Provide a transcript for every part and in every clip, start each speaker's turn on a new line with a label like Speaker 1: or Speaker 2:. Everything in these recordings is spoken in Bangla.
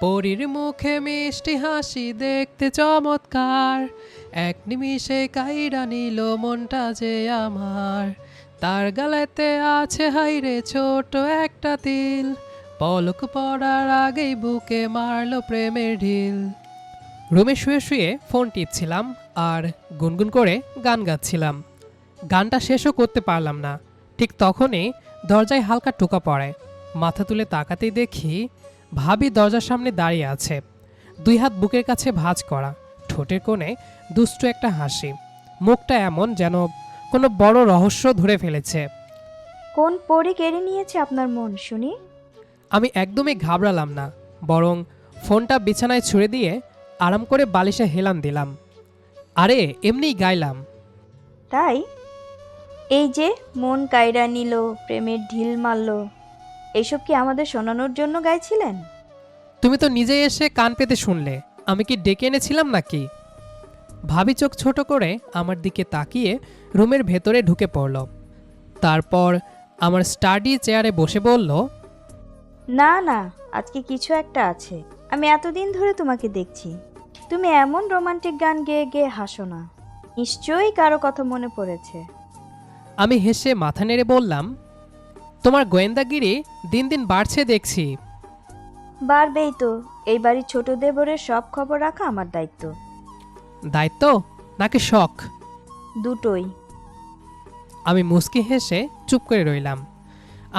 Speaker 1: পরীর মুখে মিষ্টি হাসি দেখতে চমৎকার, এক নিমিষে কাইরা নিল মনটা যে আমার। তার গালেতে আছে হাইরে ছোট একটা তিল, পলক পড়ার আগেই বুকে মারল প্রেমের ঢিল। রুমে শুয়ে শুয়ে ফোন টিপছিলাম আর গুনগুন করে গান গাচ্ছিলাম। গানটা শেষও করতে পারলাম না, ঠিক তখনই দরজায় হালকা টোকা পড়ে। মাথা তুলে তাকাতেই দেখি ভাবি দরজার সামনে দাঁড়িয়ে আছে, দুই হাত বুকের কাছে ভাঁজ করা, ঠোঁটের কোণে দুষ্ট একটা হাসি। মুখটা এমন যেন কোনো বড় রহস্য ধরে ফেলেছে।
Speaker 2: কোন পরী কেড়ে নিয়েছে আপনার মন শুনি?
Speaker 1: আমি একদমই ঘাবড়ালাম না, বরং ফোনটা বিছানায় ছুঁড়ে দিয়ে আরাম করে বালিশে হেলান দিলাম। আরে এমনিই গাইলাম।
Speaker 2: তাই? এই যে মন কাইরা নিল, প্রেমের ঢিল মারল, এইসব কি আমাদের শোনানোর জন্য গাইছিলেন?
Speaker 1: তুমি তো নিজেই এসে কান পেতে শুনলে, আমি কি ডেকে এনেছিলাম নাকি? ভাবি চোখ ছোট করে আমার দিকে তাকিয়ে রুমের ভেতরে ঢুকে পড়ল। তারপর আমার স্টাডি চেয়ারে বসে বলল,
Speaker 2: না না, আজকে কিছু একটা আছে। আমি এতদিন ধরে তোমাকে দেখছি, তুমি এমন রোমান্টিক গান গেয়ে গেয়ে হাসো না। নিশ্চয়ই কারো কথা মনে পড়েছে।
Speaker 1: আমি হেসে মাথা নেড়ে বললাম, তোমার গোয়েন্দাগিরি দিন দিন বাড়ছে দেখছি।
Speaker 2: বাড়বেই তো, এই বাড়ির ছোট দেবরের সব খবর রাখা আমার দায়িত্ব।
Speaker 1: দায়িত্ব নাকি শখ?
Speaker 2: দুটোই।
Speaker 1: আমি মুচকি হেসে চুপ করে রইলাম।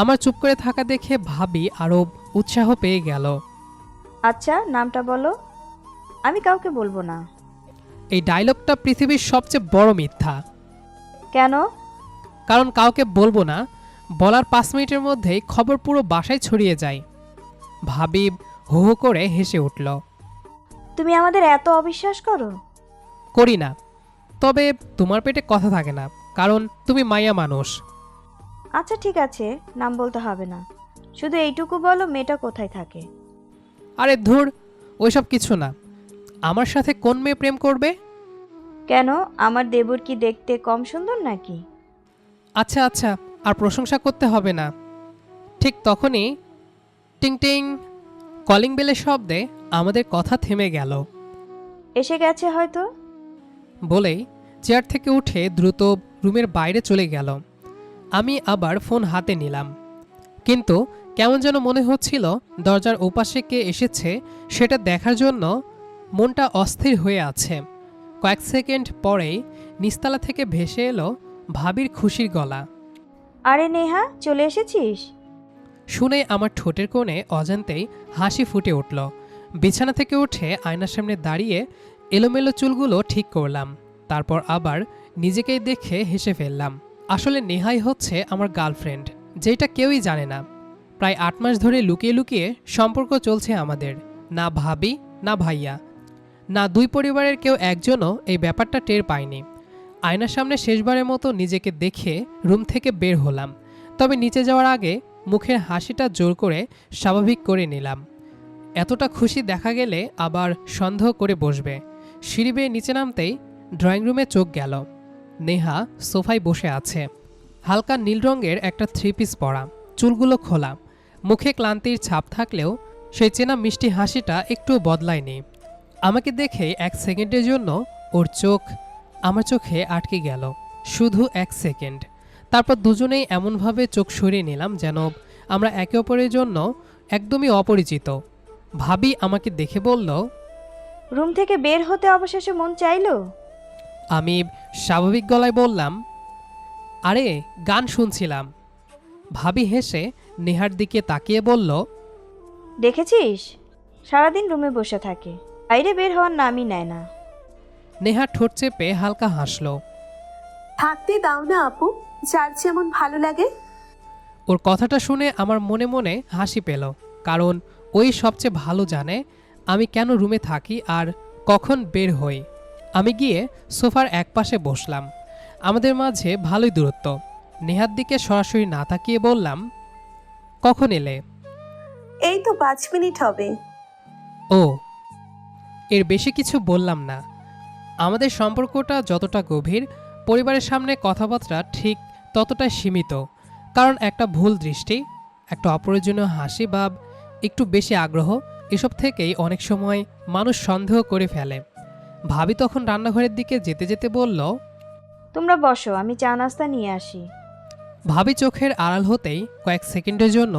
Speaker 1: আমার চুপ করে থাকা দেখে ভাবি আরও উৎসাহ পেয়ে গেল।
Speaker 2: আচ্ছা, নামটা বলো। আমি কাউকে বলবো না।
Speaker 1: এই ডায়লগটা পৃথিবীর সবচেয়ে বড় মিথ্যা।
Speaker 2: কেন?
Speaker 1: কারণ কাউকে বলবো না বলার 5 মিনিটের মধ্যেই খবর পুরো বাসায় ছড়িয়ে যায়। ভাবি হো হো করে হেসে উঠল।
Speaker 2: তুমি আমাদের এত অবিশ্বাস করো?
Speaker 1: করি না, তবে তোমার পেটে কথা থাকে না, কারণ তুমি মাইয়া মানুষ।
Speaker 2: আচ্ছা ঠিক আছে, নাম বলতে হবে না, শুধু এইটুকু বলো মেয়েটা কোথায় থাকে।
Speaker 1: আরে ধুর, ওইসব কিছু না। আমার সাথে কোন মেয়ে প্রেম করবে?
Speaker 2: কেন, আমার দেবর কি দেখতে কম সুন্দর নাকি?
Speaker 1: আচ্ছা আচ্ছা, আর প্রশংসা করতে হবে না। ঠিক তখনই টিং টিং কলিং বেলের শব্দে আমাদের কথা থেমে গেল।
Speaker 2: এসে গেছে হয়তো।
Speaker 1: বলেই চেয়ার থেকে উঠে দ্রুত রুমের বাইরে চলে গেল। আমি আবার ফোন হাতে নিলাম, কিন্তু কেমন যেন মনে হচ্ছিল দরজার ওপাশে কে এসেছে সেটা দেখার জন্য মনটা অস্থির হয়ে আছে। কয়েক সেকেন্ড পরেই নিচতলা থেকে ভেসে এলো ভাবির খুশির গলা।
Speaker 2: আরে নেহা, চলে এসেছিস?
Speaker 1: শুনে আমার ঠোঁটের কোণে অজান্তেই হাসি ফুটে উঠল। বিছানা থেকে উঠে আয়নার সামনে দাঁড়িয়ে এলোমেলো চুলগুলো ঠিক করলাম। তারপর আবার নিজেকেই দেখে হেসে ফেললাম। আসলে নেহাই হচ্ছে আমার গার্লফ্রেন্ড, যেটা কেউই জানে না। প্রায় 8 মাস ধরে লুকিয়ে লুকিয়ে সম্পর্ক চলছে আমাদের। না ভাবি, না ভাইয়া, না দুই পরিবারের কেউ একজনও এই ব্যাপারটা টের পায়নি। আয়নার সামনে শেষবারের মতো নিজেকে দেখে রুম থেকে বের হলাম। তবে নিচে যাওয়ার আগে মুখের হাসিটা জোর করে স্বাভাবিক করে নিলাম। এতটা খুশি দেখা গেলে আবার সন্দেহ করে বসবে। সিঁড়ি বেয়ে নিচে নামতেই ড্রয়িং রুমে চোখ গেল। নেহা সোফায় বসে আছে, হালকা নীল রঙের একটা 3 পিস পরা, চুলগুলো খোলা, মুখে ক্লান্তির ছাপ থাকলেও সেই চেনা মিষ্টি হাসিটা একটু বদলায়নি। আমাকে দেখে 1 সেকেন্ডের জন্য ওর চোখ আমার চোখে আটকে গেল, শুধু 1 সেকেন্ড। তারপর দুজনেই এমনভাবে চোখ সরিয়ে নিলাম যেন আমরা একে অপরের জন্য একদমই অপরিচিত। ভাবি আমাকে দেখে বলল,
Speaker 2: রুম থেকে বের হতে অবশেষে মন চাইলো?
Speaker 1: আমি স্বাভাবিক গলায় বললাম, আরে গান শুনছিলাম। ভাবি হেসে নেহার দিকে তাকিয়ে বলল,
Speaker 2: দেখেছিস, সারাদিন রুমে বসে থাকে, বাইরে বের হওয়ার নামই নেয় না।
Speaker 1: নেহা ঠোঁট চেপে হালকা হাসল।
Speaker 3: থাকতে দাও না আপু, যার যেমন ভালো লাগে।
Speaker 1: ওর কথাটা শুনে আমার মনে মনে হাসি পেল, কারণ ওই সবচেয়ে ভালো জানে আমি কেন রুমে থাকি আর কখন বের হই। আমি গিয়ে সোফার একপাশে বসলাম। আমাদের মাঝে ভালোই দূরত্ব। নেহার দিকে সরাসরি না তাকিয়ে বললাম, কখন এলে?
Speaker 3: এই তো 5 মিনিট হবে।
Speaker 1: ও, এর বেশি কিছু বললাম না। আমাদের সম্পর্কটা যতটা গভীর, পরিবারের সামনে কথাবার্তা ঠিক ততটাই সীমিত। কারণ একটা ভুল দৃষ্টি, একটা অপ্রয়োজনীয় হাসি বা একটু বেশি আগ্রহ, এসব থেকেই অনেক সময় মানুষ সন্দেহ করে ফেলে। ভাবি তখন রান্নাঘরের দিকে যেতে যেতে বলল,
Speaker 2: তোমরা বসো, আমি চা নাস্তা নিয়ে আসি।
Speaker 1: ভাবি চোখের আড়াল হতেই কয়েক সেকেন্ডের জন্য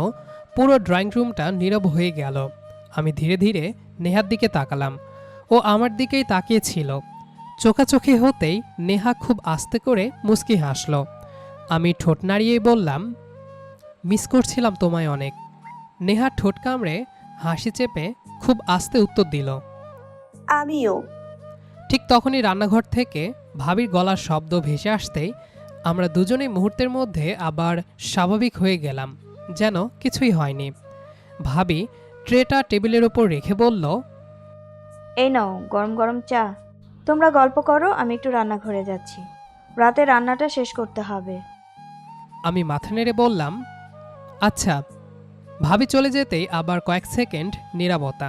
Speaker 1: পুরো ড্রয়িং রুমটা নীরব হয়ে গেল। আমি ধীরে ধীরে নেহার দিকে তাকালাম। ও আমার দিকেই তাকিয়েছিল। চোখাচোখি হতেই নেহা খুব আস্তে করে মুচকি হাসল। আমি ঠোঁট নাড়িয়েই বললাম, মিস করছিলাম তোমায় অনেক। নেহা ঠোঁট কামড়ে হাসি চেপে খুব আস্তে উত্তর দিল।
Speaker 3: আমিও।
Speaker 1: ঠিক তখনই রান্নাঘর থেকে ভাবির গলার শব্দ ভেসে আসতেই আমরা দুজনেই মুহূর্তের মধ্যে আবার স্বাভাবিক হয়ে গেলাম, যেন কিছুই হয়নি। ভাবি ট্রেটা টেবিলের ওপর রেখে বলল,
Speaker 2: এই নাও গরম গরম চা। তোমরা গল্প করো, আমি একটু রান্নাঘরে যাচ্ছি। রাতে রান্নাটা শেষ করতে হবে।
Speaker 1: আমি মাথা নেড়ে বললাম, আচ্ছা। ভাবি চলে যেতেই আবার কয়েক সেকেন্ড নীরবতা।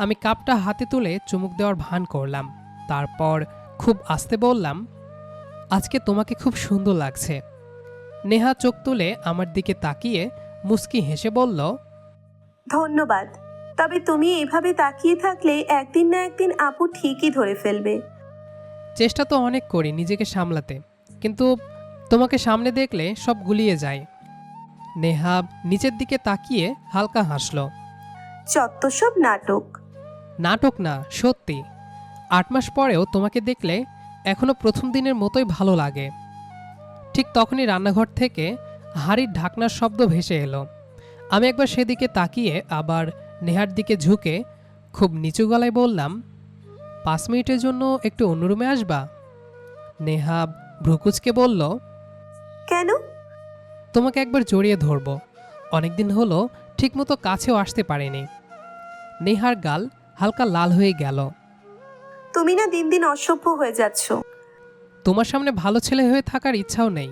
Speaker 1: আমি কাপটা হাতে তুলে চুমুক দেওয়ার ভান করলাম। তারপর খুব আস্তে বললাম, আজকে তোমাকে খুব সুন্দর লাগছে। নেহা চোখ তুলে আমার দিকে তাকিয়ে মুচকি হেসে বলল,
Speaker 3: ধন্যবাদ। তবে তুমি এভাবে তাকিয়ে থাকলে একদিন না একদিন আপু ঠিকই ধরে ফেলবে।
Speaker 1: চেষ্টা তো অনেক করি নিজেকে সামলাতে, কিন্তু তোমাকে সামনে দেখলে সব গুলিয়ে যায়। নেহা নিচের দিকে তাকিয়ে হালকা হাসল।
Speaker 3: যত সব নাটক।
Speaker 1: নাটক না, সত্যি। 8 মাস পরেও তোমাকে দেখলে এখনো প্রথম দিনের মতোই ভালো লাগে। ঠিক তখনই রান্নাঘর থেকে হাঁড়ির ঢাকনার শব্দ ভেসে এলো। আমি একবার সেদিকে তাকিয়ে আবার নেহার দিকে ঝুঁকে খুব নিচু গলায় বললাম, 5 মিনিটের জন্য একটু অন্য রুমে আসবা? নেহা ভ্রুকুচকে বলল,
Speaker 3: কেন?
Speaker 1: তোমাকে একবার জড়িয়ে ধরব। অনেকদিন হলো ঠিকমতো কাছেও আসতে পারিনি। নেহার গাল হালকা লাল হয়ে গেল।
Speaker 3: তুমি না দিন দিন অসভ্য হয়ে যাচ্ছ।
Speaker 1: তোমার সামনে ভালো ছেলে হয়ে থাকার ইচ্ছাও নেই।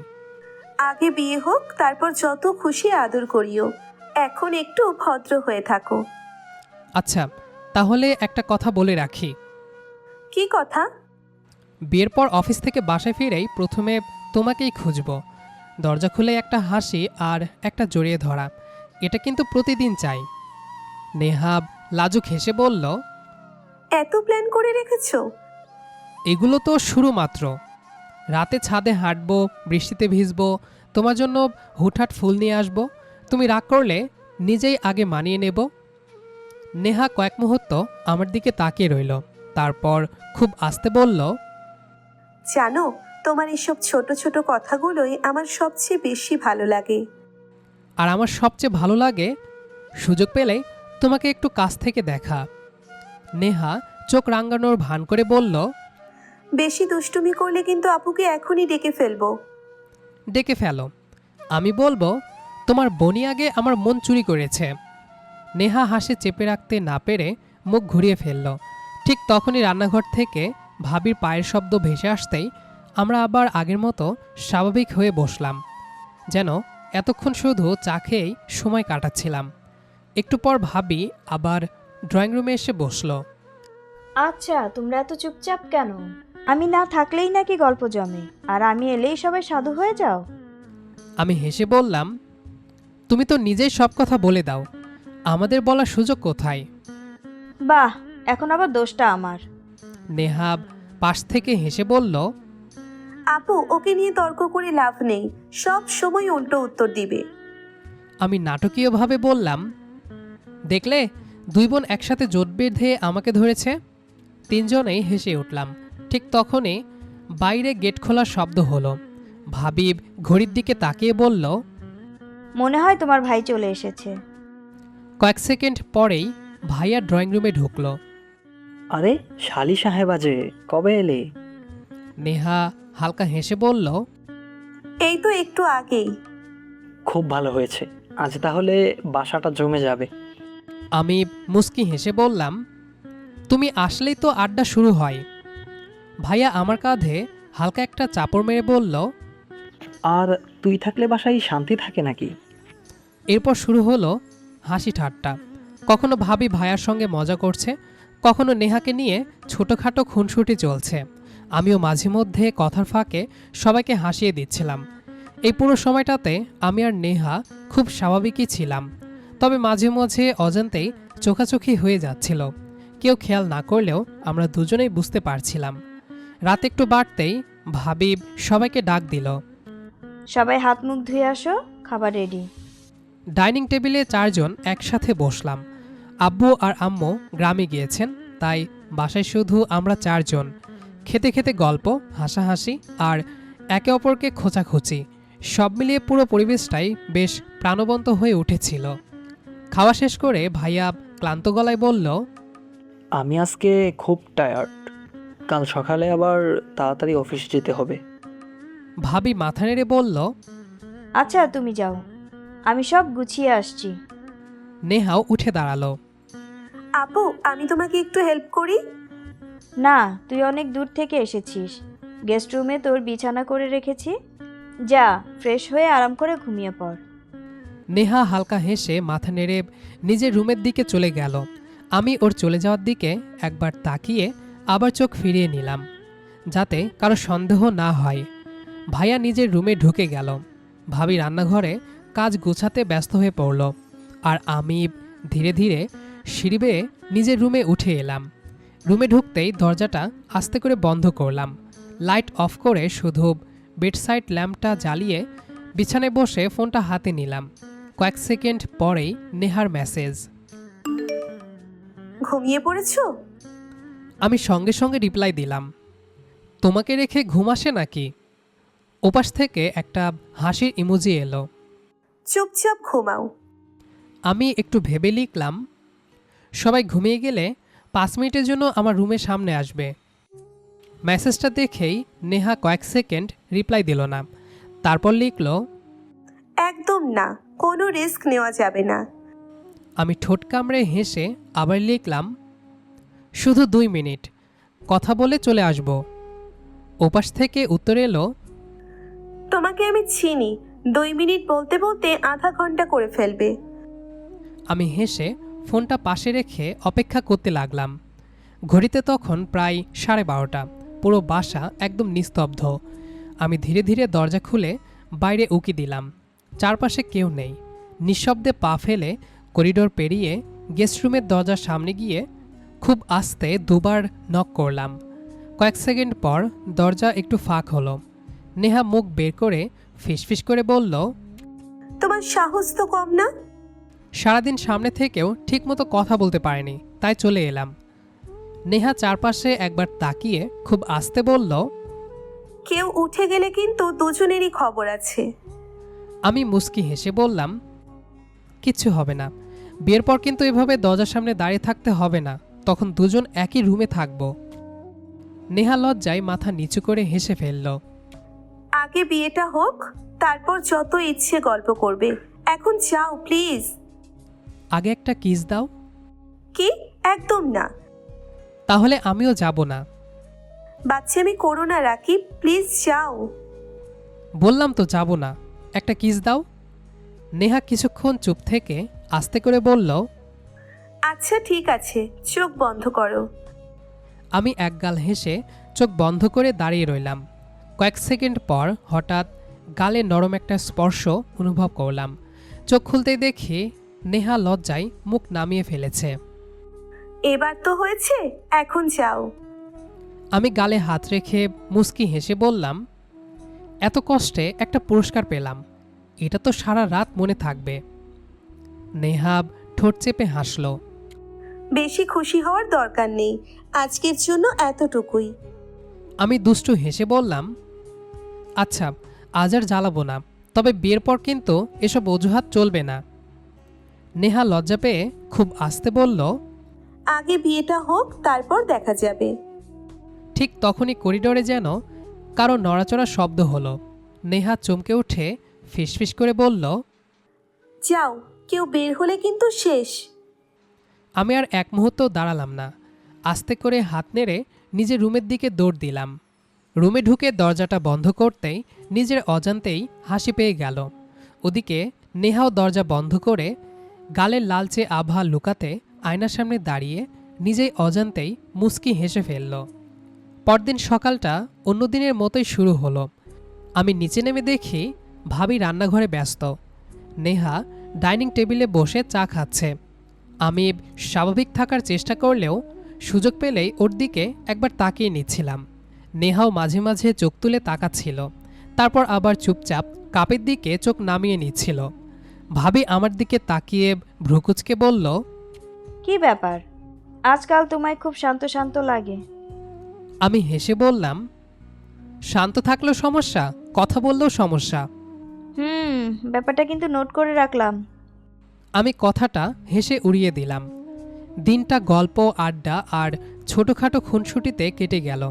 Speaker 3: আগে বিয়ে হোক, তারপর যত খুশি আদর করিও। এখন একটু ভদ্র হয়ে থাকো।
Speaker 1: আচ্ছা, তাহলে একটা কথা বলে রাখি।
Speaker 3: কি কথা?
Speaker 1: বিয়ের পর অফিস থেকে বাসায় ফিরেই প্রথমে তোমাকেই খুঁজব। দরজা খুলে একটা হাসি আর একটা জড়িয়ে ধরা, এটা কিন্তু প্রতিদিন চাই। নেহাব লাজুক হেসে বলল,
Speaker 3: এত প্ল্যান করে রেখেছো?
Speaker 1: এগুলো তো শুরু মাত্র। রাতে ছাদে হাঁটবো, বৃষ্টিতে ভিজবো, তোমার জন্য হুটহাট ফুল নিয়ে আসবো। তুমি রাগ করলে নিজেই আগে মানিয়ে নেব। নেহা কয়েক মুহূর্ত আমার দিকে তাকিয়ে রইল। তারপর খুব আস্তে বলল,
Speaker 3: জানো, তোমার এসব ছোট ছোট কথাগুলোই আমার সবচেয়ে বেশি ভালো লাগে।
Speaker 1: আর আমার সবচেয়ে ভালো লাগে সুযোগ পেলে তোমাকে একটু কাছ থেকে দেখা। নেহা চোখ রাঙানোর ভান করে বলল,
Speaker 3: বেশি দুষ্টুমি করলে কিন্তু আপুকে এখনই ডেকে ফেলবো।
Speaker 1: ডেকে ফেলো। আমি বলবো, তোমার বনি আগে আমার মন চুরি করেছে। নেহা হাসি চেপে রাখতে না পেরে মুখ ঘুরিয়ে ফেলল। ঠিক তখনই রান্নাঘর থেকে ভাবির পায়ের শব্দ ভেসে আসতেই আমরা আবার আগের মতো স্বাভাবিক হয়ে বসলাম, যেন এতক্ষণ শুধু চা খেয়েই সময় কাটাচ্ছিলাম। একটু পর ভাবি আবার ড্রয়িং রুমে এসে বসলো।
Speaker 2: আচ্ছা, তোমরা এত চুপচাপ কেন? আমি না থাকলেই নাকি গল্প জমে, আর আমি এলেই সবাই সাধু হয়ে যাও?
Speaker 1: আমি হেসে বললাম, তুমি তো নিজেই সব কথা বলে দাও, আমাদের বলার সুযোগ কোথায়?
Speaker 2: বাহ, এখন আবার দোষটা আমার।
Speaker 1: নেহাব পাশ থেকে হেসে বলল,
Speaker 3: আপু, ওকে নিয়ে তর্ক করে লাভ নেই, সব সময় উল্টো উত্তর দিবে।
Speaker 1: আমি নাটকীয়ভাবে বললাম, দেখলে, 2 বোন একসাথে জোট বেঁধে আমাকে ধরেছে। 3 জনেই হেসে উঠলাম। ঠিক তখনই বাইরে গেট খোলার শব্দ হলো। ভাবিব ঘড়ির দিকে তাকিয়ে বলল,
Speaker 2: মনে হয় তোমার ভাই চলে এসেছে।
Speaker 1: কয়েক সেকেন্ড পরেই ভাইয়া ড্রয়িং রুমে ঢুকলো।
Speaker 4: আরে শালি সাহেবা যে, কবে এলে?
Speaker 1: নেহা হালকা হেসে বলল,
Speaker 3: এই তো একটু আগেই।
Speaker 4: খুব ভালো হয়েছে, আজ তাহলে বাসাটা জমে যাবে।
Speaker 1: আমি মুস্কি হেসে বললাম, তুমি আসলেই তো আড্ডা শুরু হয়। ভাইয়া আমার কাঁধে হালকা একটা চাপড় মেরে বলল,
Speaker 4: আর তুই থাকলে বাসায় শান্তি থাকে নাকি?
Speaker 1: এরপর শুরু হলো হাসি ঠাট্টা। কখনো ভাবি ভাইয়ার সঙ্গে মজা করছে, কখনো নেহাকে নিয়ে ছোটোখাটো খুনসুটি চলছে। আমিও মাঝে মধ্যে কথার ফাঁকে সবাইকে হাসিয়ে দিচ্ছিলাম। এই পুরো সময়টাতে আমি আর নেহা খুব স্বাভাবিকই ছিলাম, তবে মাঝে মাঝে অজান্তেই চোখাচোখি হয়ে যাচ্ছিল। কেউ খেয়াল না করলেও আমরা দুজনেই বুঝতে পারছিলাম। রাত একটু বাড়তেই ভাবি সবাইকে ডাক দিল।
Speaker 2: সবাই হাত মুখ ধুয়ে আসো, খাবার রেডি।
Speaker 1: ডাইনিং টেবিলে 4 জন একসাথে বসলাম। আব্বু আর আম্মু গ্রামে গিয়েছেন, তাই বাসায় শুধু আমরা 4 জন। খেতে খেতে গল্প, হাসাহাসি আর একে অপরকে খোঁচাখুচি, সব মিলিয়ে পুরো পরিবেশটাই বেশ প্রাণবন্ত হয়ে উঠেছিল। খাওয়া শেষ করে ভাইয়া ক্লান্ত গলায় বলল,
Speaker 4: আমি আজকে খুব টায়ার্ড, কাল সকালে আবার তাড়াতাড়ি অফিসে যেতে হবে।
Speaker 1: ভাবি মাথা নেড়ে বলল,
Speaker 2: আচ্ছা তুমি যাও, আমি সব গুছিয়ে আসছি।
Speaker 1: নেহাও উঠে দাঁড়ালো।
Speaker 3: আপু, আমি তোমাকে একটু হেল্প করি?
Speaker 2: না, তুই অনেক দূর থেকে এসেছিস, গেস্ট রুমে তোর বিছানা করে রেখেছি, যা ফ্রেশ হয়ে আরাম করে ঘুমিয়ে পড়।
Speaker 1: নেহা হালকা হেসে মাথা নেড়ে নিজের রুমের দিকে চলে গেল। আমি ওর চলে যাওয়ার দিকে একবার তাকিয়ে আবার চোখ ফিরিয়ে নিলাম, যাতে কারো সন্দেহ না হয়। ভাইয়া নিজের রুমে ঢুকে গেল। ভাবি রান্নাঘরে কাজ গোছাতে ব্যস্ত হয়ে পড়ল, আর আমি ধীরে ধীরে সিঁড়ি বেয়ে নিজের রুমে উঠে এলাম। রুমে ঢুকতেই দরজাটা আস্তে করে বন্ধ করলাম। লাইট অফ করে শুধু বেডসাইড ল্যাম্পটা জ্বালিয়ে বিছানায় বসে ফোনটা হাতে নিলাম। কয়েক সেকেন্ড পরেই নেহার মেসেজ।
Speaker 3: ঘুমিয়ে পড়েছো?
Speaker 1: আমি সঙ্গে সঙ্গে রিপ্লাই দিলাম, তোমাকে রেখে ঘুম আসে নাকি? ওপাশ থেকে একটা হাসির ইমোজি এলো।
Speaker 3: চুপচাপ ঘুমাও।
Speaker 1: আমি একটু ভেবে লিখলাম, সবাই ঘুমিয়ে গেলে 5 মিনিটের জন্য আমার রুমের সামনে আসবে। মেসেজটা দেখেই নেহা কয়েক সেকেন্ড রিপ্লাই দিল না, তারপর লিখল,
Speaker 3: একদম না, কোনো রিস্ক নেওয়া যাবে না।
Speaker 1: আমি ঠোঁট কামড়ে হেসে আবার লিখলাম, শুধু 2 মিনিট, কথা বলে চলে আসব। ওপাশ থেকে উত্তর এলো,
Speaker 3: তোমাকে আমি চিনি, 2 মিনিট বলতে বলতে আধা ঘন্টা করে ফেলবে।
Speaker 1: আমি হেসে ফোনটা পাশে রেখে অপেক্ষা করতে লাগলাম। ঘড়িতে তখন প্রায় 12:30। পুরো বাসা একদম নিস্তব্ধ। আমি ধীরে ধীরে দরজা খুলে বাইরে উকি দিলাম। চারপাশে কেউ নেই। নিঃশব্দে পা ফেলে করিডোর পেরিয়ে গেস্ট রুমের দরজার সামনে গিয়ে খুব আস্তে 2বার নক করলাম। কয়েক সেকেন্ড পর দরজা একটু ফাঁক হলো। নেহা মুখ বের করে ফিসফিস করে বলল,
Speaker 3: তোমার সাহস তো কম না?
Speaker 1: সারাদিন সামনে থেকেও ঠিকমতো কথা বলতে পারেনি, তাই চলে এলাম। নেহা চারপাশে একবার তাকিয়ে খুব আস্তে বলল,
Speaker 3: কেউ উঠে গেলে কিন্তু দুজনেরই খবর আছে।
Speaker 1: আমি মুস্কি হেসে বললাম, কিচ্ছু হবে না। বিয়ের পর কিন্তু এভাবে দরজার সামনে দাঁড়িয়ে থাকতে হবে না, তখন দুজন একই রুমে থাকব। নেহা লজ্জায় মাথা নিচু করে হেসে ফেলল।
Speaker 3: আগে বিয়েটা হোক, তারপর যত ইচ্ছে গল্প করবে। এখন যাও প্লিজ।
Speaker 1: আগে একটা কিস দাও।
Speaker 3: কি? একদম না।
Speaker 1: তাহলে আমিও যাব না।
Speaker 3: বাচ্চামি করো না রাকিব, প্লিজ যাও।
Speaker 1: বললাম তো যাব না, একটা কিস দাও। নেহা কিছুক্ষণ চুপ থেকে আস্তে করে বলল,
Speaker 3: আচ্ছা ঠিক আছে, চোখ বন্ধ করো।
Speaker 1: আমি একগাল হেসে চোখ বন্ধ করে দাঁড়িয়ে রইলাম। কয়েক সেকেন্ড পর হঠাৎ গালে নরম একটা স্পর্শ অনুভব করলাম। চোখ খুলতেই দেখি নেহা লজ্জায় মুখ নামিয়ে ফেলেছে।
Speaker 3: এবার তো হয়েছে, এখন যাও।
Speaker 1: আমি গালে হাত রেখে মুচকি হেসে বললাম, এত কষ্টে একটা পুরস্কার পেলাম, এটা তো সারা রাত মনে থাকবে। নেহা ঠোঁট চেপে হাসল।
Speaker 3: বেশি খুশি হওয়ার দরকার নেই, আজকের জন্য এতটুকুই।
Speaker 1: আমি দুষ্টু হেসে বললাম, আচ্ছা আজ আর জ্বালাবো না, তবে বিয়ের পর কিন্তু এসব অজুহাত চলবে না। নেহা লজ্জা পেয়ে খুব আস্তে বলল,
Speaker 3: আগে বিয়েটা হোক, তারপর দেখা যাবে।
Speaker 1: ঠিক তখনই করিডোরে যেন কারো নড়াচড়া শব্দ হলো। নেহা চমকে উঠে ফিসফিস করে বলল,
Speaker 3: যাও, কেউ বের হলে কিন্তু শেষ।
Speaker 1: আমি আর এক মুহূর্ত দাঁড়ালাম না। আস্তে করে হাত নেড়ে নিজের রুমের দিকে দৌড় দিলাম। রুমে ঢুকে দরজাটা বন্ধ করতেই নিজের অজান্তেই হাসি পেয়ে গেল। ওদিকে নেহাও দরজা বন্ধ করে গালের লালচে আভা লুকাতে আয়নার সামনে দাঁড়িয়ে নিজেই অজান্তেই মুচকি হেসে ফেলল। পরদিন সকালটা অন্য দিনের মতোই শুরু হলো। আমি নিচে নেমে দেখি ভাবি রান্নাঘরে ব্যস্ত। নেহা ডাইনিং টেবিলে বসে চা খাচ্ছে। আমি স্বাভাবিক থাকার চেষ্টা করলেও সুযোগ পেলেই ওর দিকে একবার তাকিয়ে নিচ্ছিলাম। নেহাও মাঝে মাঝে চোখ তুলে তাকাচ্ছিল, তারপর আবার চুপচাপ কাপের দিকে চোখ নামিয়ে নিচ্ছিল। ভাবি আমার দিকে তাকিয়ে ভ্রুকুচকে বলল,
Speaker 2: কি ব্যাপার, আজকাল তোমায় খুব শান্ত শান্ত লাগে।
Speaker 1: আমি হেসে বললাম, শান্ত থাকলেও সমস্যা, কথা বললেও সমস্যা।
Speaker 2: ব্যাপারটা কিন্তু নোট করে রাখলাম।
Speaker 1: আমি কথাটা হেসে উড়িয়ে দিলাম। দিনটা গল্প, আড্ডা আর ছোটোখাটো খুনসুটিতে কেটে গেল।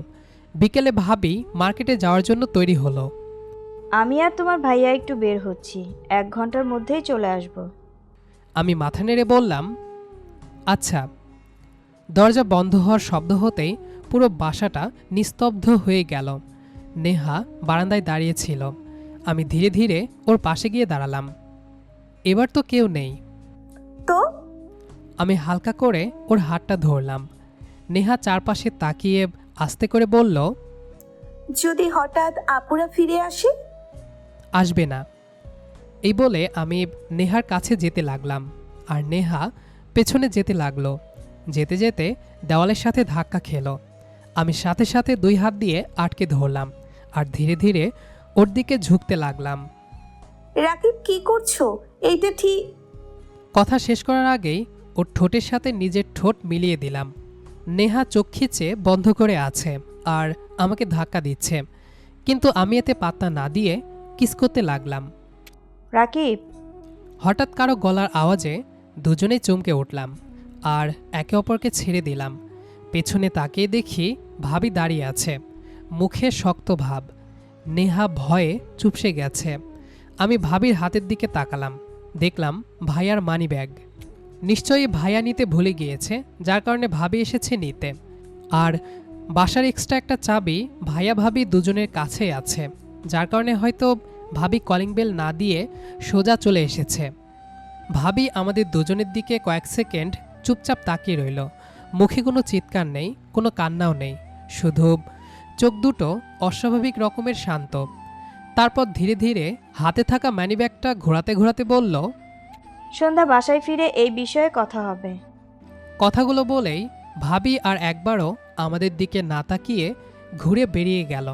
Speaker 1: বিকেলে ভাবি মার্কেটে যাওয়ার জন্য তৈরি হলো।
Speaker 2: আমি আর তোমার ভাইয়া একটু বের হচ্ছি, 1 ঘন্টার মধ্যেই চলে আসব।
Speaker 1: আমি মাথা নেড়ে বললাম, আচ্ছা। দরজা বন্ধ হওয়ার শব্দ হতেই পুরো বাসাটা নিস্তব্ধ হয়ে গেল। নেহা বারান্দায় দাঁড়িয়েছিল। আমি ধীরে ধীরে ওর পাশে গিয়ে দাঁড়ালাম। এবার তো কেউ নেই।
Speaker 3: তো
Speaker 1: আমি হালকা করে ওর হাতটা ধরলাম। নেহা চারপাশে তাকিয়ে আস্তে করে বলল,
Speaker 3: যদি হঠাৎ আপুরা ফিরে আসে?
Speaker 1: আসবে না। এই বলে আমি নেহার কাছে যেতে লাগলাম, আর নেহা পেছনে যেতে লাগলো। যেতে যেতে দেওয়ালের সাথে ধাক্কা খেলো। আমি সাথে সাথে 2 হাত দিয়ে আটকে ধরলাম আর ধীরে ধীরে ওর দিকে ঝুঁকতে লাগলাম।
Speaker 3: রাকিব, কি করছো? এইটা ঠিক?
Speaker 1: কথা শেষ করার আগেই ওর ঠোঁটের সাথে নিজের ঠোঁট মিলিয়ে দিলাম। নেহা চোখ খিচে বন্ধ করে আছে আর আমাকে ধাক্কা দিচ্ছে, কিন্তু আমি এতে পাত্তা না দিয়ে কিস করতে লাগলাম।
Speaker 2: রাকিব,
Speaker 1: হঠাৎ কারো গলার আওয়াজে দুজনেই চমকে উঠলাম আর একে অপরকে ছেড়ে দিলাম। পেছনে তাকিয়ে দেখি ভাবি দাঁড়িয়ে আছে, মুখে শক্ত ভাব। নেহা ভয়ে চুপসে গেছে। আমি ভাবির হাতের দিকে তাকালাম, দেখলাম ভাইয়ার মানি ব্যাগ। নিশ্চয়ই ভাইয়া নিতে ভুলে গিয়েছে, যার কারণে ভাবি এসেছে নিতে। আর বাসার এক্সট্রা একটা চাবি ভাইয়া ভাবি দুজনের কাছেই আছে, যার কারণে হয়তো ভাবি কলিং বেল না দিয়ে সোজা চলে এসেছে। ভাবি আমাদের দুজনের দিকে কয়েক সেকেন্ড চুপচাপ তাকিয়ে রইল। মুখে কোনো চিৎকার নেই, কোনো কান্নাও নেই, শুধু চোখ দুটো অস্বাভাবিক রকমের শান্ত। তারপর ধীরে ধীরে হাতে থাকা মানিব্যাগটা ঘোরাতে ঘোরাতে বলল,
Speaker 2: সন্ধ্যা বাসায় ফিরে এই বিষয়ে কথা হবে।
Speaker 1: কথাগুলো বলেই ভাবি আর একবারও আমাদের দিকে না তাকিয়ে ঘুরে বেরিয়ে গেল।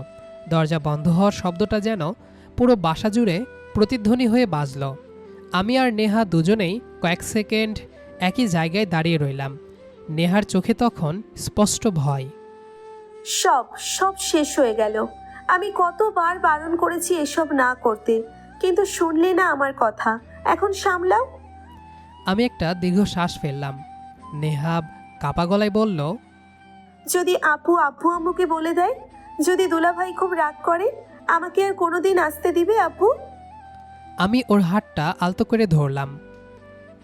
Speaker 1: দরজা বন্ধ হওয়ার শব্দটা যেন পুরো বাসা জুড়ে প্রতিধ্বনি হয়ে বাজল। আমি আর নেহা দুজনেই কয়েক সেকেন্ড একই জায়গায় দাঁড়িয়ে রইলাম। নেহার চোখে তখন স্পষ্ট ভয়।
Speaker 3: সব সব শেষ হয়ে গেল। আমি কতবার বারণ করেছি এসব না করতে, কিন্তু শুনলে না আমার কথা। এখন সামলাও।
Speaker 1: আমি একটা দীর্ঘ শ্বাস ফেললাম। নেহা কাপা গলায় বলল,
Speaker 3: যদি আপু আব্বু আম্মুকে বলে দেয়, যদি দুলাভাই খুব রাগ করে, আমাকে আর কোনোদিন আসতে দিবে আপু?
Speaker 1: আমি ওর হাতটা আলতো করে ধরলাম।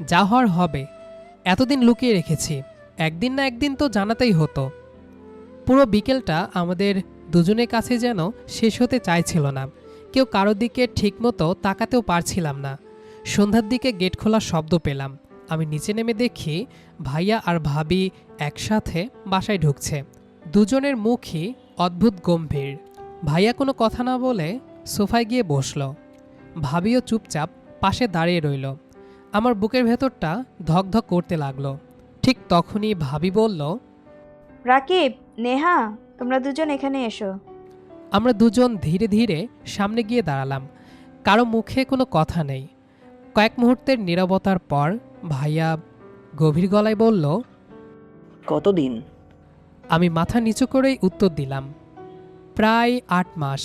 Speaker 1: যা হওয়ার হবে, এতদিন লুকিয়ে রেখেছি, একদিন না একদিন তো জানাতেই হতো। পুরো বিকেলটা আমাদের দুজনের কাছে যেন শেষ হতে চাইছিল না। কেউ কারোর দিকে ঠিকমতো তাকাতেও পারছিলাম না। সন্ধ্যার দিকে গেট খোলার শব্দ পেলাম। আমি নিচে নেমে দেখি ভাইয়া আর ভাবি একসাথে বাসায় ঢুকছে। দুজনের মুখই অদ্ভুত গম্ভীর। ভাইয়া কোনো কথা না বলে সোফায় গিয়ে বসল। ভাবিও চুপচাপ পাশে দাঁড়িয়ে রইল। আমার বুকের ভেতরটা ধকধক করতে লাগলো। ঠিক তখনই ভাবি বলল,
Speaker 2: রাকিব, নেহা, তোমরা দুজন এখানে এসো।
Speaker 1: আমরা দুজন ধীরে ধীরে সামনে গিয়ে দাঁড়ালাম। কারো মুখে কোনো কথা নেই। কয়েক মুহূর্তের নীরবতার পর ভাইয়া গভীর গলায় বলল,
Speaker 4: কতদিন?
Speaker 1: আমি মাথা নিচু করেই উত্তর দিলাম, প্রায় 8 মাস।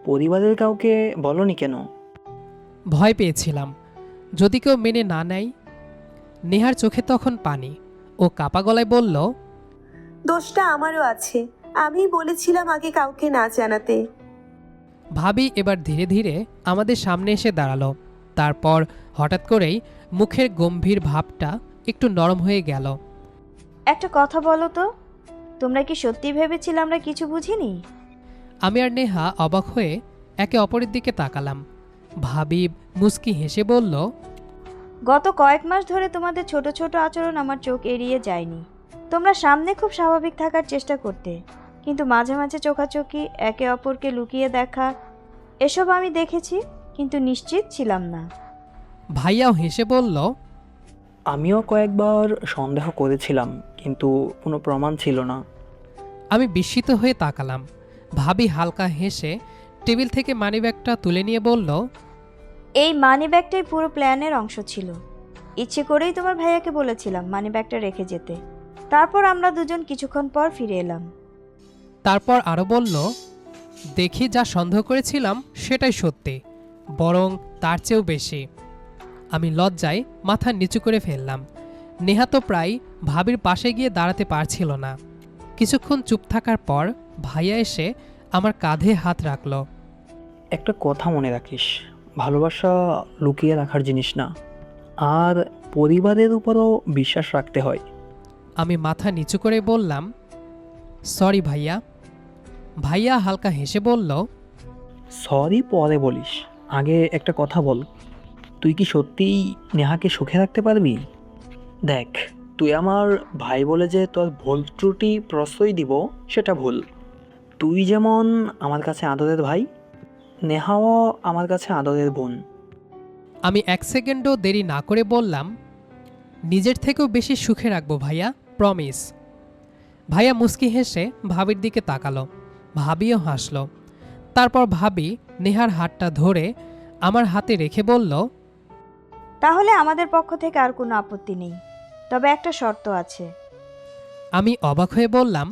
Speaker 4: পরিবারের কাউকে বলনি কেন?
Speaker 1: ভয় পেয়েছিলাম, যদি কেউ মেনে না নেয়। নেহার চোখে তখন পানি। ও কাপা গলায় বলল,
Speaker 3: দোষটা আমারও আছে, আমি বলেছিলাম আগে কাউকে না জানাতে।
Speaker 1: ভাবি এবার ধীরে ধীরে আমাদের সামনে এসে দাঁড়ালো। তারপর হঠাৎ করেই মুখের গম্ভীর ভাবটা একটু নরম হয়ে গেল।
Speaker 2: একটা কথা বলো তো, তোমরা কি সত্যি ভেবেছিলে আমরা কিছু বুঝিনি?
Speaker 1: আমি আর নেহা অবাক হয়ে একে অপরের দিকে তাকালাম। ভাবি মুস্কি হেসে বলল,
Speaker 2: গত কয়েক মাস ধরে তোমাদের ছোট ছোট আচরণ আমার চোখ এড়িয়ে যায়নি। তোমরা সামনে খুব স্বাভাবিক থাকার চেষ্টা করতে, কিন্তু মাঝে মাঝে চোখাচোখি, একে অপরকে লুকিয়ে দেখা, এসব আমি দেখেছি, কিন্তু নিশ্চিত ছিলাম না।
Speaker 1: ভাইয়াও হেসে বলল,
Speaker 4: আমিও কয়েকবার সন্দেহ করেছিলাম, কিন্তু কোনো প্রমাণ ছিল না।
Speaker 1: আমি বিস্মিত হয়ে তাকালাম। ভাবি হালকা হেসে টেবিল থেকে মানিব্যাগটা তুলে নিয়ে বলল,
Speaker 2: এই মানিব্যাগটাই পুরো প্ল্যানের অংশ ছিল। ইচ্ছে করেই তোমার ভাইয়াকে বলেছিলাম মানিব্যাগটা রেখে যেতে। তারপর আমরা দুজন কিছুক্ষণ পর ফিরে এলাম।
Speaker 1: তারপর আরও বলল, দেখি যা সন্দেহ করেছিলাম সেটাই সত্যি, বরং তার চেয়েও বেশি। আমি লজ্জায় মাথা নিচু করে ফেললাম। নেহা তো প্রায় ভাবির পাশে গিয়ে দাঁড়াতে পারছিল না। কিছুক্ষণ চুপ থাকার পর ভাইয়া এসে আমার কাঁধে হাত রাখল।
Speaker 4: একটা কথা মনে রাখিস, ভালোবাসা লুকিয়ে রাখার জিনিস না, আর পরিবারের উপরও বিশ্বাস রাখতে হয়।
Speaker 1: আমি মাথা নিচু করে বললাম, সরি ভাইয়া। ভাইয়া হালকা হেসে বলল,
Speaker 4: সরি পরে বলিস, আগে একটা কথা বল, তুই কি সত্যিই নেহাকে সুখে রাখতে পারবি? দেখ, তুই আমার ভাই বলে যে তোর ভুল ত্রুটি প্রশ্রয় দিব সেটা ভুল। তুই যেমন আমার কাছে আদরের ভাই, নেহাও আমার কাছে আদরের বোন।
Speaker 1: আমি 1 সেকেন্ডও দেরি না করে বললাম, নিজের থেকেও বেশি সুখে রাখবো ভাইয়া, প্রমিস। ভাইয়া মুচকি হেসে ভাবির দিকে তাকালো। ভাবিও হাসল। তারপর ভাবি নেহার হাতটা ধরে আমার হাতে রেখে বলল,
Speaker 2: তাহলে আমাদের পক্ষ থেকে আর কোনো আপত্তি নেই, তবে একটা শর্ত আছে।
Speaker 1: আমি অবাক হয়ে বললাম,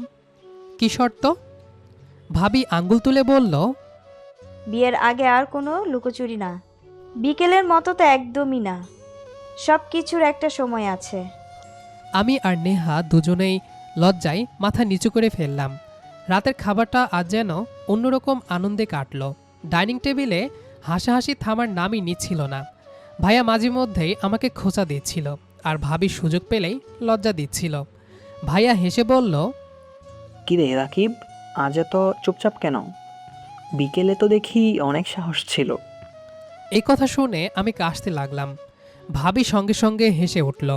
Speaker 1: কি শর্ত? ভাবি আঙ্গুল তুলে বলল,
Speaker 2: বিয়ের আগে আর কোনো লুকোচুরি না। বিকেলের মতো তো একদমই না। সব কিছুর একটা সময় আছে।
Speaker 1: আমি আর নেহা দুজনেই লজ্জায় মাথা নিচু করে ফেললাম। রাতের খাবারটা আজ যেন অন্যরকম আনন্দে কাটল। ডাইনিং টেবিলে হাসাহাসি থামার নামই নিচ্ছিল না। ভাইয়া মাঝে মধ্যেই আমাকে খোঁচা দিচ্ছিল, আর ভাবি সুযোগ পেলেই লজ্জা দিচ্ছিল। ভাইয়া হেসে বলল,
Speaker 4: কিরে রাকিব, আজ এত চুপচাপ কেন? বিকেলে তো দেখি অনেক সাহস ছিল।
Speaker 1: এই কথা শুনে আমি কাশতে লাগলাম। ভাবি সঙ্গে সঙ্গে হেসে উঠল।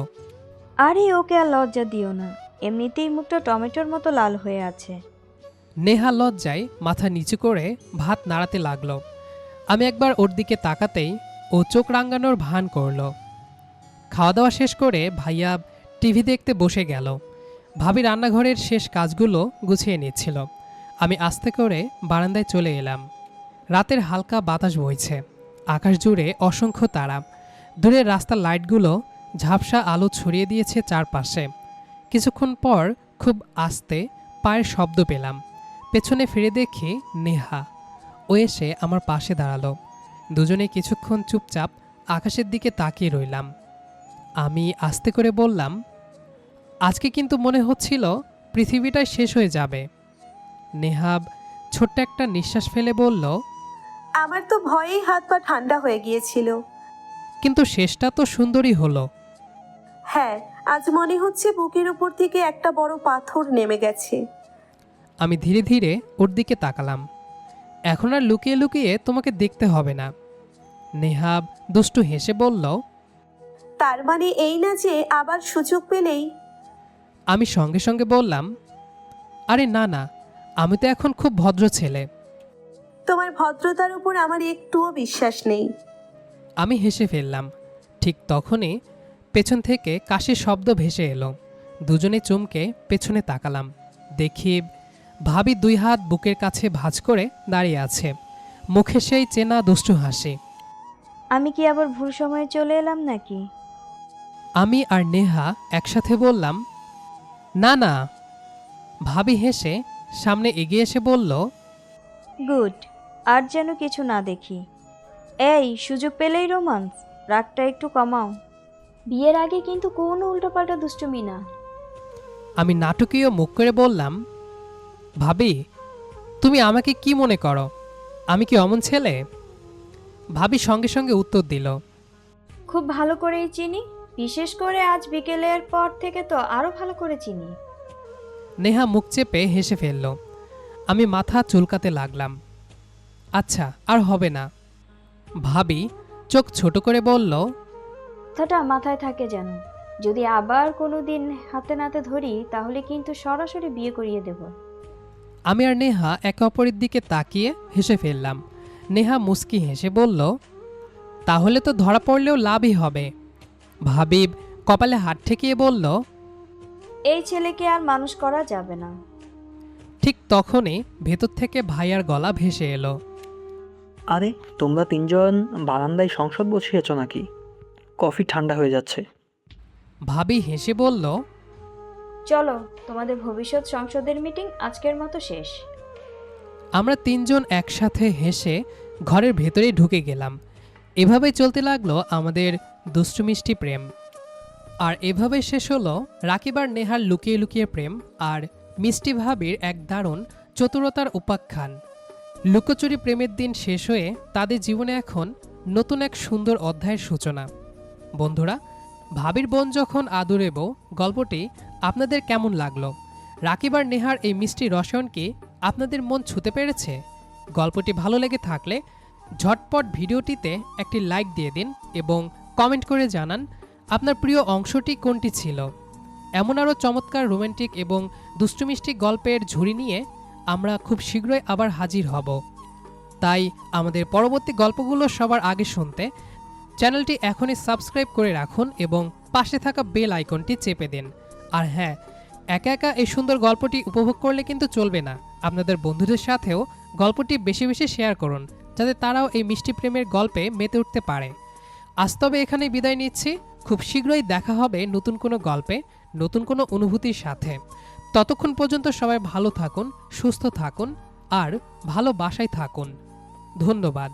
Speaker 2: আরে ওকে আর লজ্জা দিও না, এমনিতেই মুখটা টমেটোর মতো লাল হয়ে আছে।
Speaker 1: নেহা লজ্জায় মাথা নিচু করে ভাত নাড়াতে লাগলো। আমি একবার ওর দিকে তাকাতেই ও চোখ রাঙানোর ভান করল। খাওয়া দাওয়া শেষ করে ভাইয়া টিভি দেখতে বসে গেল। ভাবি রান্নাঘরের শেষ কাজগুলো গুছিয়ে নিচ্ছিল। আমি আস্তে করে বারান্দায় চলে এলাম। রাতের হালকা বাতাস বইছে, আকাশ জুড়ে অসংখ্য তারা। দূরের রাস্তার লাইটগুলো ঝাপসা আলো ছড়িয়ে দিয়েছে চারপাশে। কিছুক্ষণ পর খুব আস্তে পায়ের শব্দ পেলাম। পেছনে ফিরে দেখি নেহা। ও এসে আমার পাশে দাঁড়ালো। দুজনে কিছুক্ষণ চুপচাপ আকাশের দিকে তাকিয়ে রইলাম। আমি আস্তে করে বললাম, আজকে কিন্তু মনে হচ্ছিল পৃথিবীটাই শেষ হয়ে যাবে। নেহাব ছোট্ট একটা নিঃশ্বাস ফেলে বলল,
Speaker 3: আমার তো ভয়েই হাত পা ঠান্ডা হয়ে গিয়েছিল।
Speaker 1: কিন্তু শেষটা তো সুন্দরই হলো।
Speaker 3: হ্যাঁ, আজ মনে হচ্ছে বুকের উপর থেকে একটা বড় পাথর নেমে গেছে।
Speaker 1: আমি ধীরে ধীরে ওর দিকে তাকালাম। এখন আর লুকিয়ে লুকিয়ে তোমাকে দেখতে হবে না। নেহাব দুষ্টু হেসে বলল।
Speaker 3: তার মানে এই না যে আবার সুযোগ পেলেই?
Speaker 1: আমি সঙ্গে সঙ্গে বললাম, আরে না না, আমি তো এখন খুব ভদ্র ছেলে।
Speaker 3: তোমার ভদ্রতার উপর আমার একটুও বিশ্বাস নেই।
Speaker 1: আমি হেসে ফেললাম। ঠিক তখনই পেছন থেকে কাশির শব্দ ভেসে এলো। দুজনে চমকে পেছনে তাকালাম। দেখি ভাবি 2 হাত বুকের কাছে ভাঁজ করে দাঁড়িয়ে আছে, মুখে সেই চেনা দুষ্টু হাসি।
Speaker 2: আমি কি আবার ভুল সময়ে চলে এলাম নাকি?
Speaker 1: আমি আর নেহা একসাথে বললাম, না না। ভাবি হেসে সামনে এগিয়ে এসে বলল,
Speaker 2: গুড, আর যেন কিছু না দেখি। এই সুযোগ পেলেই রোমান্স, রাগটা একটু কমাও। বিয়ের আগে কিন্তু কোনো উল্টোপাল্টা দুষ্টুমি না।
Speaker 1: আমি নাটকীয় মুখ করে বললাম, ভাবি তুমি আমাকে কি মনে করো? আমি কি অমন ছেলে? ভাবি সঙ্গে সঙ্গে উত্তর দিল,
Speaker 2: খুব ভালো করেই চিনি, বিশেষ করে আজ বিকেলের পর থেকে তো আরো ভালো করে চিনি।
Speaker 1: নেহা মুখ চেপে হেসে ফেলল। আমি মাথা চুলকাতে লাগলাম। আচ্ছা, আর হবে না। ভাবি চোখ ছোট করে বলল,
Speaker 2: কথাটা মাথায় থাকে যেন, যদি আবার কোনো দিন হাতে নাতে ধরি তাহলে কিন্তু সরাসরি বিয়ে করিয়ে দেব।
Speaker 1: আমি আর নেহা একে অপরের দিকে তাকিয়ে হেসে ফেললাম। নেহা মুস্কি হেসে বলল, তাহলে তো ধরা পড়লেও লাভই হবে। ভাবি কপালে হাত ঠেকিয়ে বলল,
Speaker 2: এই ছেলেকে আর মানুষ করা যাবে না।
Speaker 1: ঠিক তখনই ভেতর থেকে ভাইয়ার গলা ভেসে এলো।
Speaker 4: আরে তোমরা তিনজন বারান্দায় সংসদ বসিয়েছ নাকি? কফি ঠান্ডা হয়ে যাচ্ছে।
Speaker 1: ভাবি হেসে বলল,
Speaker 2: চলো, তোমাদের ভবিষ্যৎ সংসদের মিটিং আজকের মতো শেষ।
Speaker 1: আমরা তিনজন একসাথে হেসে ঘরের ভেতরে ঢুকে গেলাম। এভাবেই চলতে লাগলো আমাদের দুষ্টু মিষ্টি প্রেম। আর এভাবে শেষ হলো রাকিব আর নেহার লুকিয়ে লুকিয়ে প্রেম আর মিষ্টি ভাবির এক দারুণ চতুরতার উপাখ্যান। লুকোচুরি প্রেমের দিন শেষ হয়ে তাদের জীবনে এখন নতুন এক সুন্দর অধ্যায়ের সূচনা। বন্ধুরা, ভাবির বোন যখন আদুরে বউ গল্পটি আপনাদের কেমন লাগলো? রাকিব আর নেহার এই মিষ্টি রসায়ন কি আপনাদের মন ছুঁতে পেরেছে? গল্পটি ভালো লেগে থাকলে ঝটপট ভিডিওটিতে একটি লাইক দিয়ে দিন এবং কমেন্ট করে জানান আপনার প্রিয় অংশটি কোনটি ছিল। এমন আরও চমৎকার রোমান্টিক এবং দুষ্টুমিষ্টি গল্পের ঝুড়ি নিয়ে আমরা খুব শীঘ্রই আবার হাজির হব। তাই আমাদের পরবর্তী গল্পগুলো সবার আগে শুনতে চ্যানেলটি এখনই সাবস্ক্রাইব করে রাখুন এবং পাশে থাকা বেল আইকনটি চেপে দিন। আর হ্যাঁ, একা একা এই সুন্দর গল্পটি উপভোগ করলে কিন্তু চলবে না, আপনাদের বন্ধুদের সাথেও গল্পটি বেশি বেশি শেয়ার করুন যাতে তারাও এই মিষ্টি প্রেমের গল্পে মেতে উঠতে পারে। আজ তবে এখানেই বিদায় নিচ্ছি। খুব শীঘ্রই দেখা হবে নতুন কোনো গল্পে, নতুন কোনো অনুভূতির সাথে। ততক্ষণ পর্যন্ত সবাই ভালো থাকুন, সুস্থ থাকুন আর ভালোবাসায় থাকুন। ধন্যবাদ।